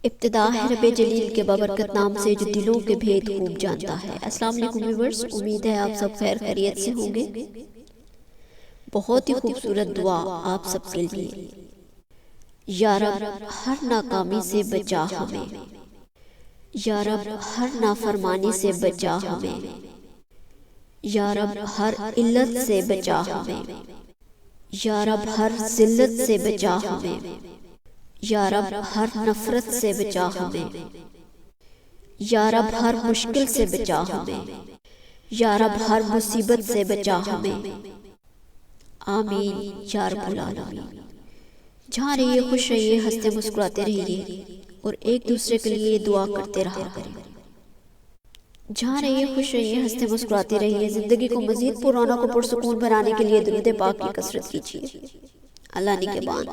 ابتدا ہے رب جلیل کے بابرکت نام سے جو دلوں کے بھید خوب جانتا ہے۔ السلام علیکم ویورز، امید ہے آپ سب خیر خیریت سے ہوں گے۔ بہت ہی خوبصورت دعا آپ سب کے لیے۔ یا رب ہر ناکامی سے بچا ہمیں، یا رب ہر نافرمانی سے بچا ہمیں، یا رب ہر علت سے بچا ہمیں، یا رب ہر ذلت سے بچا ہمیں، یا رب ہر نفرت سے بچا ہمیں، یا رب ہر مشکل سے بچا ہمیں، یا رب ہر مصیبت سے بچا ہمیں، آمین یا رب العالمین۔ جہاں رہیے خوش رہیے، ہنستے مسکراتے رہیے اور ایک دوسرے کے لیے دعا کرتے رہا کریں۔ جہاں رہیے خوش رہیے، ہنستے مسکراتے رہیے، زندگی کو مزید پر رونق و پرسکون بنانے کے لیے درود پاک کی کثرت کیجیے۔ اللہ نگہبان۔